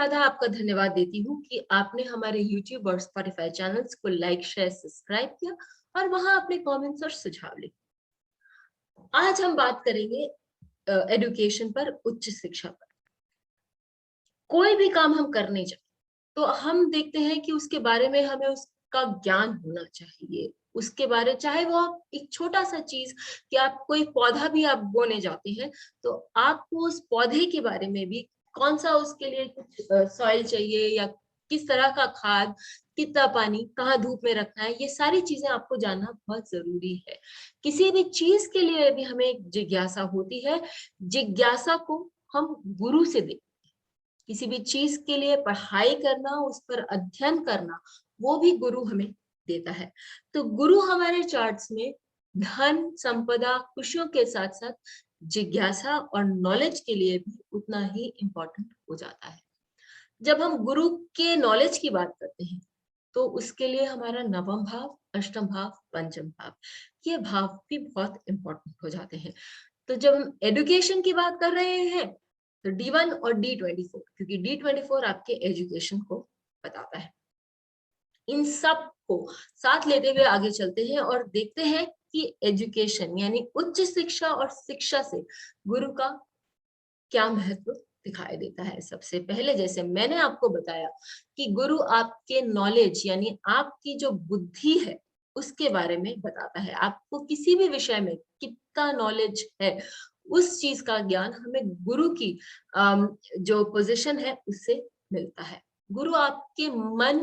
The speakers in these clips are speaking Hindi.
आधा आपका धन्यवाद देती हूँ कि आपने हमारे YouTube और Spotify चैनल्स को लाइक, शेयर, सब्सक्राइब किया और वहां अपने कमेंट्स और सुझाव लिखे। आज हम बात करेंगे एजुकेशन पर, उच्च शिक्षा पर। कोई भी काम हम करने जाए तो हम देखते हैं कि उसके बारे में हमें उसका ज्ञान होना चाहिए। उसके बारे, चाहे वो आप एक छोटा सा चीज कि आप कोई पौधा भी आप बोने जाते हैं तो आपको उस पौधे के बारे में भी, कौन सा उसके लिए कुछ सॉइल चाहिए या किस तरह का खाद, कितना पानी, कहाँ धूप में रखना है, ये सारी चीजें आपको जानना बहुत जरूरी है। किसी भी चीज के लिए भी हमें एक जिज्ञासा होती है। जिज्ञासा को हम गुरु से दे, किसी भी चीज के लिए पढ़ाई करना, उस पर अध्ययन करना, वो भी गुरु हमें देता है। तो गुरु हमारे चार्ट्स में धन, संपदा, खुशियों के साथ साथ जिज्ञासा और नॉलेज के लिए भी उतना ही इम्पोर्टेंट हो जाता है। जब हम गुरु के नॉलेज की बात करते हैं तो उसके लिए हमारा नवम भाव, अष्टम भाव, पंचम भाव, ये भाव भी बहुत इम्पोर्टेंट हो जाते हैं। तो जब हम एजुकेशन की बात कर रहे हैं तो D1 और D24, क्योंकि D24 आपके एजुकेशन को बताता है। इन सब को साथ लेते हुए आगे चलते हैं और देखते हैं कि एजुकेशन यानी उच्च शिक्षा और शिक्षा से गुरु का क्या महत्व दिखाई देता है। सबसे पहले, जैसे मैंने आपको बताया कि गुरु आपके नॉलेज यानी आपकी जो बुद्धि है उसके बारे में बताता है। आपको किसी भी विषय में कितना नॉलेज है, उस चीज का ज्ञान हमें गुरु की जो पोजीशन है उससे मिलता है। गुरु आपके मन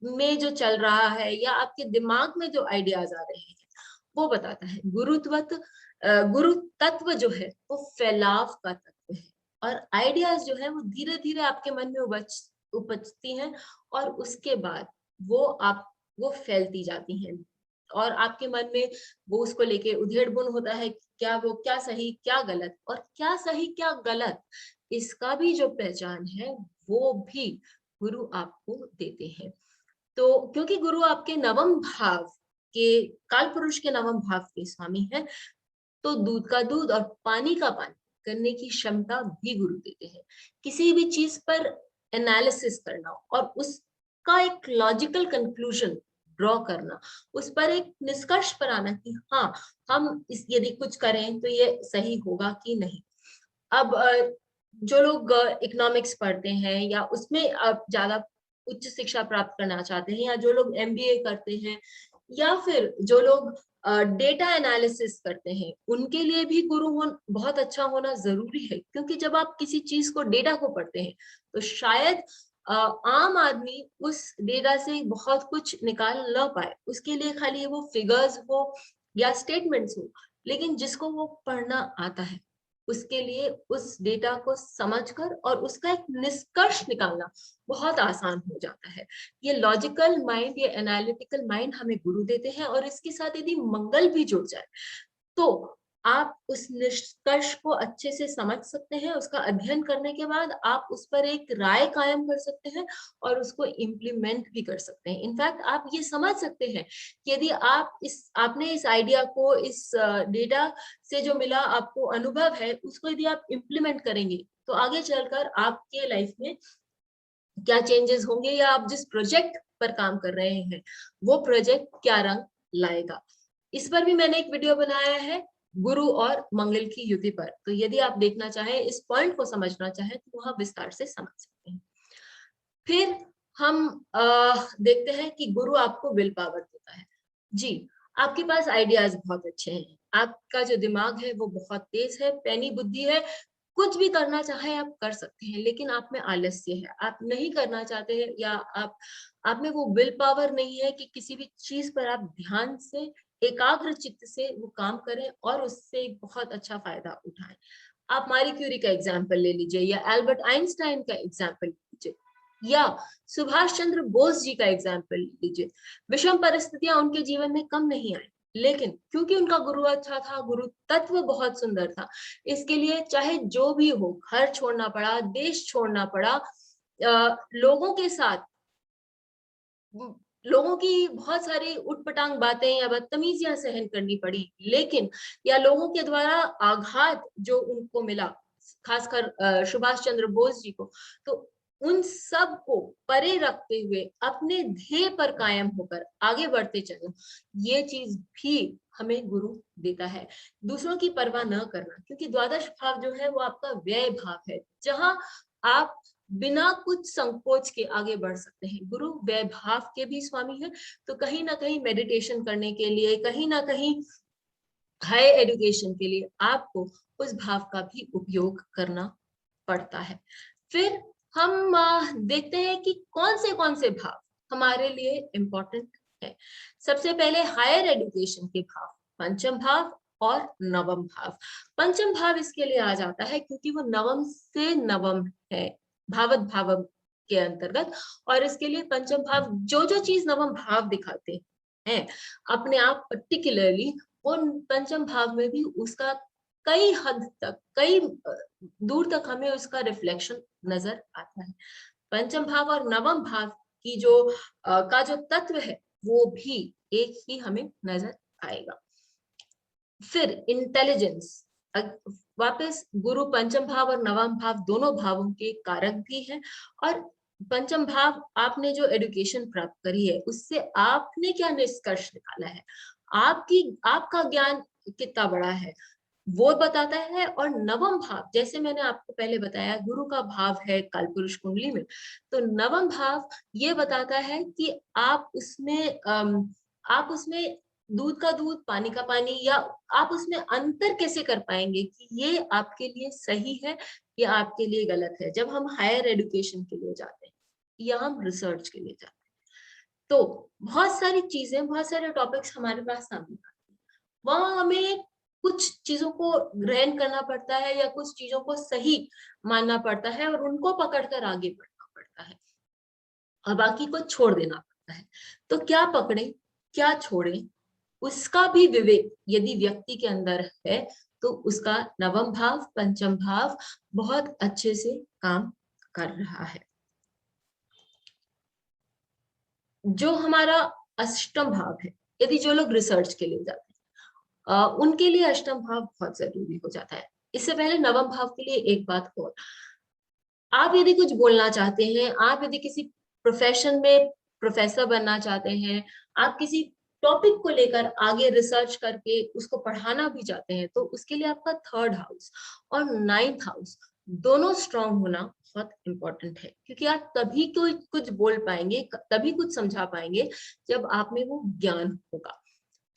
में जो चल रहा है या आपके दिमाग में जो आइडियाज आ रहे हैं वो बताता है। गुरु तत्व जो है वो फैलाव का तत्व है और आइडियाज जो है वो धीरे धीरे आपके मन में उपजती हैं और उसके बाद वो फैलती जाती हैं और आपके मन में वो उसको लेके उधेड़ बुन होता है कि क्या सही क्या गलत, और क्या सही क्या गलत इसका भी जो पहचान है वो भी गुरु आपको देते हैं। तो क्योंकि गुरु आपके नवम भाव के, काल पुरुष के नवम भाव के स्वामी है, तो दूध का दूध और पानी का पानी करने की क्षमता भी गुरु देते हैं। किसी भी चीज पर एनालिसिस करना और उसका एक लॉजिकल कंक्लूजन ड्रॉ करना, उस पर एक निष्कर्ष पर आना कि हाँ, हम इस यदि कुछ करें तो ये सही होगा कि नहीं। अब जो लोग इकोनॉमिक्स पढ़ते हैं या उसमें अब ज्यादा उच्च शिक्षा प्राप्त करना चाहते हैं, या जो लोग MBA करते हैं, या फिर जो लोग डेटा एनालिसिस करते हैं, उनके लिए भी बहुत अच्छा होना जरूरी है। क्योंकि जब आप किसी चीज को, डेटा को पढ़ते हैं तो शायद आम आदमी उस डेटा से बहुत कुछ निकाल ना पाए, उसके लिए खाली वो फिगर्स हो या स्टेटमेंट्स हो, लेकिन जिसको वो पढ़ना आता है उसके लिए उस डेटा को समझकर और उसका एक निष्कर्ष निकालना बहुत आसान हो जाता है। ये लॉजिकल माइंड, ये एनालिटिकल माइंड हमें गुरु देते हैं और इसके साथ यदि मंगल भी जुड़ जाए तो आप उस निष्कर्ष को अच्छे से समझ सकते हैं। उसका अध्ययन करने के बाद आप उस पर एक राय कायम कर सकते हैं और उसको इम्प्लीमेंट भी कर सकते हैं। इनफैक्ट आप ये समझ सकते हैं कि यदि आपने इस आइडिया को, इस डेटा से जो मिला आपको अनुभव है, उसको यदि आप इम्प्लीमेंट करेंगे तो आगे चलकर आपके लाइफ में क्या चेंजेस होंगे, या आप जिस प्रोजेक्ट पर काम कर रहे हैं वो प्रोजेक्ट क्या रंग लाएगा। इस पर भी मैंने एक वीडियो बनाया है, गुरु और मंगल की युति पर। तो यदि आप देखना चाहें, इस पॉइंट को समझना चाहें तो वहां विस्तार से समझ सकते हैं। फिर हम देखते हैं कि गुरु आपको विल पावर देता है। जी, आपके पास आइडियाज बहुत अच्छे हैं, आपका जो दिमाग है वो बहुत तेज है, पैनी बुद्धि है, कुछ भी करना चाहे आप कर सकते हैं, लेकिन आप में आलस्य है, आप नहीं करना चाहते हैं, या आप में वो विल पावर नहीं है कि किसी भी चीज पर आप ध्यान से, एकाग्र चित्त से वो काम करें और उससे एक बहुत अच्छा फायदा उठाएं। आप मारी क्यूरी का एग्जाम्पल ले लीजिए, या एल्बर्ट आइंस्टाइन का एग्जाम्पल लीजिए, या सुभाष चंद्र बोस जी का एग्जाम्पल लीजिए। विषम परिस्थितियां उनके जीवन में कम नहीं आई, लेकिन क्योंकि उनका गुरु अच्छा था, गुरु तत्व बहुत सुंदर था, इसके लिए चाहे जो भी हो, घर छोड़ना पड़ा, देश छोड़ना पड़ा, लोगों के साथ लोगों की बहुत सारी उटपटांग बातें या बदतमीजियां सहन करनी पड़ी, लेकिन या लोगों के द्वारा आघात जो उनको मिला, खासकर सुभाष चंद्र बोस जी को, तो उन सब को परे रखते हुए अपने ध्येय पर कायम होकर आगे बढ़ते चलना, ये चीज भी हमें गुरु देता है। दूसरों की परवाह न करना, क्योंकि द्वादश भाव जो है वो आपका व्यय भाव है, जहां आप बिना कुछ संकोच के आगे बढ़ सकते हैं। गुरु व्यय भाव के भी स्वामी है, तो कहीं ना कहीं मेडिटेशन करने के लिए, कहीं ना कहीं हायर एजुकेशन के लिए आपको उस भाव का भी उपयोग करना पड़ता है। फिर हम देखते हैं कि कौन से भाव हमारे लिए इम्पोर्टेंट है। सबसे पहले हायर एजुकेशन के भाव, पंचम भाव और नवम भाव। पंचम भाव इसके लिए आ जाता है क्योंकि वो नवम से नवम है, भावत भावम के अंतर्गत, और इसके लिए पंचम भाव जो जो चीज नवम भाव दिखाते हैं अपने आप पर्टिकुलरली, वो पंचम भाव में भी उसका कई हद तक, कई दूर तक हमें उसका रिफ्लेक्शन नजर आता है। पंचम भाव और नवम भाव की जो का जो तत्व है वो भी एक ही हमें नजर आएगा। फिर इंटेलिजेंस, वापस गुरु पंचम भाव और नवम भाव दोनों भावों के कारक भी हैं, और पंचम भाव आपने जो एजुकेशन प्राप्त करी है उससे आपने क्या निष्कर्ष निकाला है, आपका ज्ञान कितना बड़ा है वो बताता है। और नवम भाव, जैसे मैंने आपको पहले बताया, गुरु का भाव है कालपुरुष कुंडली में, तो नवम भाव ये बताता है कि आप उसमें दूध का दूध पानी का पानी, या आप उसमें अंतर कैसे कर पाएंगे कि ये आपके लिए सही है या आपके लिए गलत है। जब हम हायर एजुकेशन के लिए जाते हैं या हम रिसर्च के लिए जाते हैं, तो बहुत सारी चीजें, बहुत सारे टॉपिक्स हमारे पास सामने आते हैं, वहां हमें कुछ चीजों को ग्रहण करना पड़ता है या कुछ चीजों को सही मानना पड़ता है और उनको पकड़कर आगे बढ़ना पड़ता है, और बाकी को छोड़ देना पड़ता है। तो क्या पकड़े क्या छोड़े, उसका भी विवेक यदि व्यक्ति के अंदर है तो उसका नवम भाव पंचम भाव बहुत अच्छे से काम कर रहा है। जो हमारा अष्टम भाव है, यदि जो लोग रिसर्च के लिए जाते हैं उनके लिए अष्टम भाव बहुत जरूरी हो जाता है। इससे पहले नवम भाव के लिए एक बात और, आप यदि कुछ बोलना चाहते हैं, आप यदि किसी प्रोफेशन में प्रोफेसर बनना चाहते हैं, आप किसी टॉपिक को लेकर आगे रिसर्च करके उसको पढ़ाना भी चाहते हैं, तो उसके लिए आपका थर्ड हाउस और नाइन्थ हाउस दोनों स्ट्रांग होना बहुत इंपॉर्टेंट है, क्योंकि आप तभी कोई कुछ बोल पाएंगे, तभी कुछ समझा पाएंगे जब आप में वो ज्ञान होगा।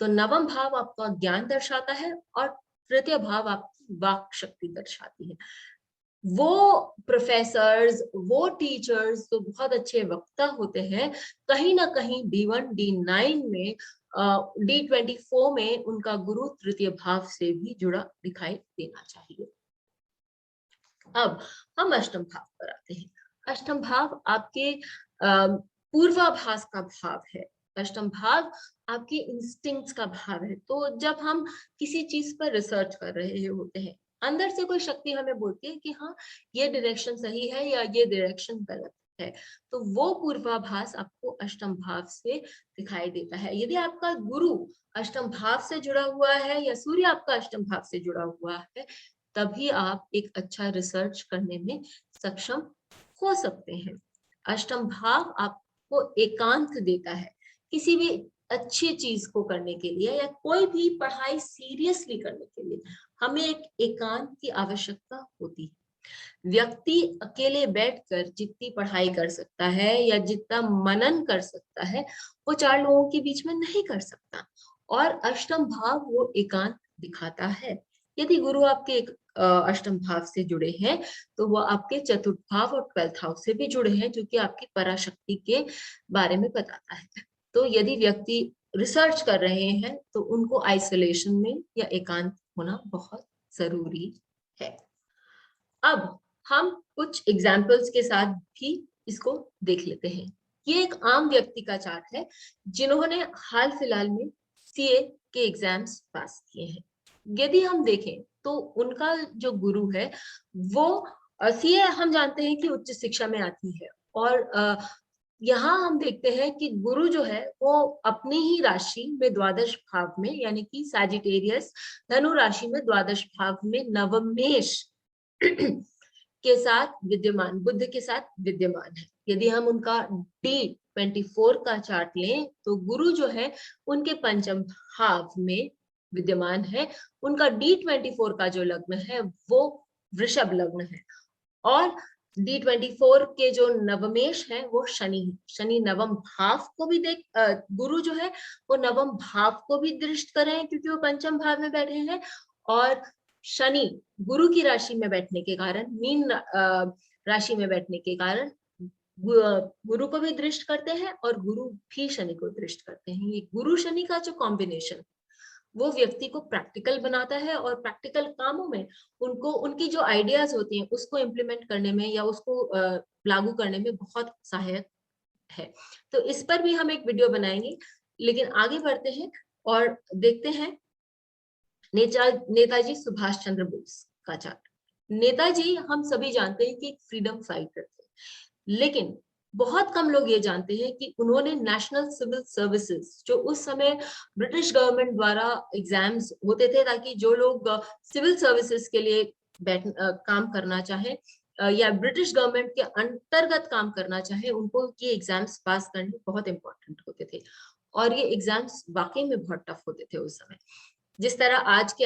तो नवम भाव आपका ज्ञान दर्शाता है और तृतीय भाव आपकी वाक शक्ति दर्शाती है। वो प्रोफेसर्स, वो टीचर्स जो बहुत अच्छे वक्ता होते हैं, कहीं ना कहीं D1 D9 में D24 में उनका गुरु तृतीय भाव से भी जुड़ा दिखाई देना चाहिए। अब हम अष्टम भाव पर आते हैं। अष्टम भाव आपके पूर्वाभास का भाव है। अष्टम भाव आपके इंस्टिंक्ट्स का भाव है। तो जब हम किसी चीज पर रिसर्च कर रहे होते हैं, अंदर से कोई शक्ति हमें बोलती है कि हाँ ये डायरेक्शन सही है या ये डायरेक्शन गलत है, तो वो पूर्वाभास आपको अष्टम भाव से दिखाई देता है। यदि आपका गुरु अष्टम भाव से जुड़ा हुआ है या सूर्य आपका अष्टम भाव से जुड़ा हुआ है, तभी आप एक अच्छा रिसर्च करने में सक्षम हो सकते हैं। अष्टम भाव आपको एकांत देता है। किसी भी अच्छी चीज को करने के लिए या कोई भी पढ़ाई सीरियसली करने के लिए हमें एक एकांत की आवश्यकता होती है। व्यक्ति अकेले बैठकर जितनी पढ़ाई कर सकता है या जितना मनन कर सकता है, वो चार लोगों के बीच में नहीं कर सकता, और अष्टम भाव वो एकांत दिखाता है। यदि गुरु आपके अष्टम भाव से जुड़े हैं तो वो आपके चतुर्थ भाव और 12th हाउस से भी जुड़े हैं, जो कि आपकी पराशक्ति के बारे में बताता है। तो यदि व्यक्ति रिसर्च कर रहे हैं तो उनको आइसोलेशन में या एकांत होना बहुत जरूरी है। अब हम कुछ एग्जाम्पल्स के साथ भी इसको देख लेते हैं। ये एक आम व्यक्ति का चार्ट है जिन्होंने हाल फिलहाल में सीए के एग्जाम्स पास किए हैं। यदि हम देखें तो उनका जो गुरु है वो सीए हम जानते हैं कि उच्च शिक्षा में आती है, और यहाँ हम देखते हैं कि गुरु जो है वो अपनी ही राशि में द्वादश भाव में, यानी कि सैजिटेरियस धनु राशि में द्वादश भाव में नवमेश के साथ विद्यमान, बुध के साथ विद्यमान है। यदि हम उनका D24 का चार्ट लें तो गुरु जो है उनके पंचम भाव में विद्यमान है। उनका D24 का जो लग्न है वो वृषभ लग्न है और D24 के जो नवमेश है वो शनि है। शनि नवम भाव को भी गुरु जो है वो नवम भाव को भी दृष्ट कर रहे हैं क्योंकि वो पंचम भाव में बैठे हैं और शनि गुरु की राशि में बैठने के कारण, मीन राशि में बैठने के कारण गुरु को भी दृष्ट करते हैं और गुरु भी शनि को दृष्ट करते हैं। ये गुरु शनि का जो कॉम्बिनेशन वो व्यक्ति को प्रैक्टिकल बनाता है और प्रैक्टिकल कामों में उनको उनकी जो आइडियाज होती हैं उसको इम्प्लीमेंट करने में या उसको लागू करने में बहुत सहायक है। तो इस पर भी हम एक वीडियो बनाएंगे, लेकिन आगे बढ़ते हैं और देखते हैं नेताजी सुभाष चंद्र बोस का चार्ट। नेताजी हम सभी जानते हैं कि एक फ्रीडम फाइटर थे, लेकिन बहुत कम लोग ये जानते हैं कि उन्होंने नेशनल सिविल सर्विसेज, जो उस समय ब्रिटिश गवर्नमेंट द्वारा एग्जाम्स होते थे ताकि जो लोग सिविल सर्विसेज के लिए काम करना चाहे या ब्रिटिश गवर्नमेंट के अंतर्गत काम करना चाहे, उनको ये एग्जाम्स पास करने बहुत इंपॉर्टेंट होते थे और ये एग्जाम्स वाकई में बहुत टफ होते थे उस समय, जिस तरह आज के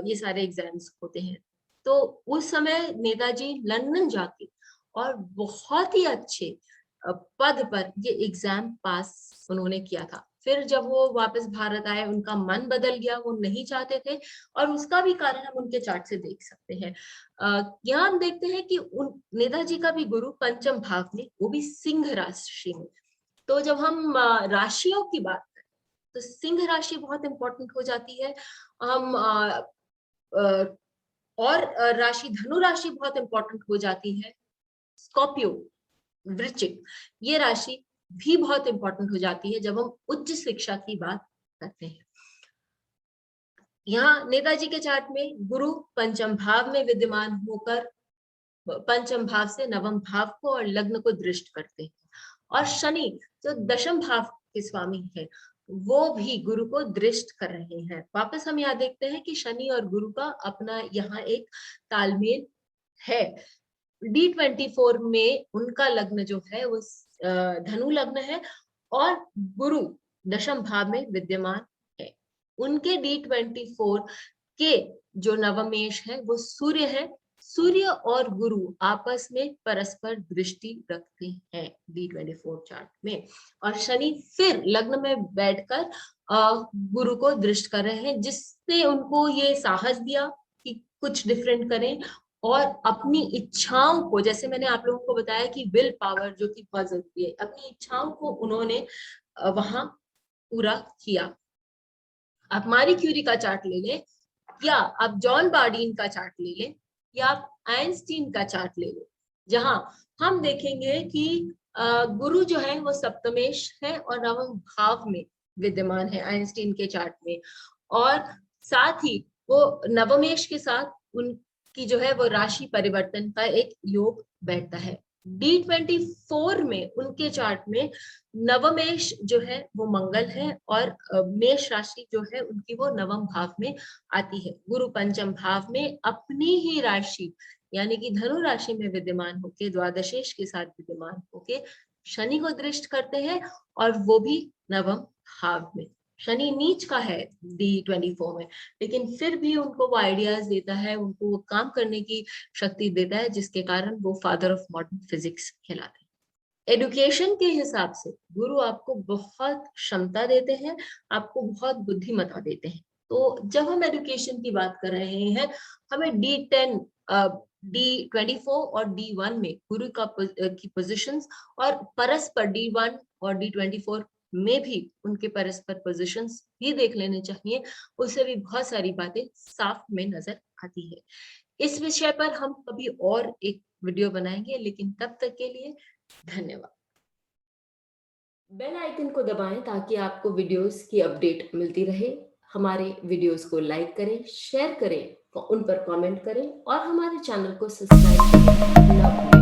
ये सारे एग्जाम्स होते हैं। तो उस समय नेताजी लंदन जाके और बहुत ही अच्छे पद पर ये एग्जाम पास उन्होंने किया था। फिर जब वो वापस भारत आए उनका मन बदल गया, वो नहीं चाहते थे और उसका भी कारण हम उनके चार्ट से देख सकते हैं। यहाँ हम देखते हैं कि नेताजी का भी गुरु पंचम भाव में, वो भी सिंह राशि में। तो जब हम राशियों की बात करें तो सिंह राशि बहुत इंपॉर्टेंट हो जाती है। हम और राशि धनु राशि बहुत इंपॉर्टेंट हो जाती है। स्कॉर्पियो, वृश्चिक, ये राशि भी बहुत इंपॉर्टेंट हो जाती है जब हम उच्च शिक्षा की बात करते हैं। यहाँ नेताजी के चार्ट में गुरु पंचम भाव में विद्यमान होकर पंचम भाव से नवम भाव को और लग्न को दृष्ट करते हैं और शनि जो दशम भाव के स्वामी है वो भी गुरु को दृष्ट कर रहे हैं। वापस हम यहाँ देखते हैं कि शनि और गुरु का अपना यहाँ एक तालमेल है। D24 में उनका लग्न जो है वो धनु लग्न है और गुरु दशम भाव में विद्यमान है। उनके D24 के जो नवमेश है वो सूर्य है। सूर्य और गुरु आपस में परस्पर दृष्टि रखते हैं D24 चार्ट में और शनि फिर लग्न में बैठकर गुरु को दृष्ट कर रहे हैं, जिससे उनको ये साहस दिया कि कुछ डिफरेंट करें और अपनी इच्छाओं को, जैसे मैंने आप लोगों को बताया कि विल पावर जो कि बहुत जरूरी है, अपनी इच्छाओं को उन्होंने वहां पूरा किया। आप मारी क्यूरी का चार्ट ले लें या आप जॉन बार्डीन का चार्ट ले लें या आप आइंस्टीन का चार्ट ले लें, जहां हम देखेंगे कि गुरु जो है वो सप्तमेश है और नवम भाव में विद्यमान है आइंस्टीन के चार्ट में, और साथ ही वो नवमेश के साथ उनकी जो है वो राशि परिवर्तन का एक योग बैठता है। D24 में उनके चार्ट में नवमेश जो है वो मंगल है और मेष राशि जो है उनकी वो नवम भाव में आती है। गुरु पंचम भाव में अपनी ही राशि यानी कि धनु राशि में विद्यमान होके द्वादशेश के साथ विद्यमान होके शनि को दृष्ट करते हैं और वो भी नवम भाव में। शनि नीच का है D24 में, लेकिन फिर भी उनको वो आइडियाज देता है, उनको वो काम करने की शक्ति देता है, जिसके कारण वो फादर ऑफ मॉडर्न फिजिक्स कहलाते हैं। एडुकेशन के हिसाब से गुरु आपको बहुत क्षमता देते हैं, आपको बहुत बुद्धिमत्ता देते हैं। तो जब हम एडुकेशन की बात कर रहे हैं, हमें D10, D24 और D1 में गुरु की पोजिशंस और परस्पर D1 और D24 में भी उनके परस्पर पोजीशंस भी देख लेने चाहिए, उससे भी बहुत सारी बातें साफ में नजर आती है। इस विषय पर हम कभी और एक वीडियो बनाएंगे, लेकिन तब तक के लिए धन्यवाद। बेल आइकन को दबाएं ताकि आपको वीडियोस की अपडेट मिलती रहे। हमारे वीडियोस को लाइक करें, शेयर करें, उन पर कमेंट करें और हमारे चैनल को सब्सक्राइब करें।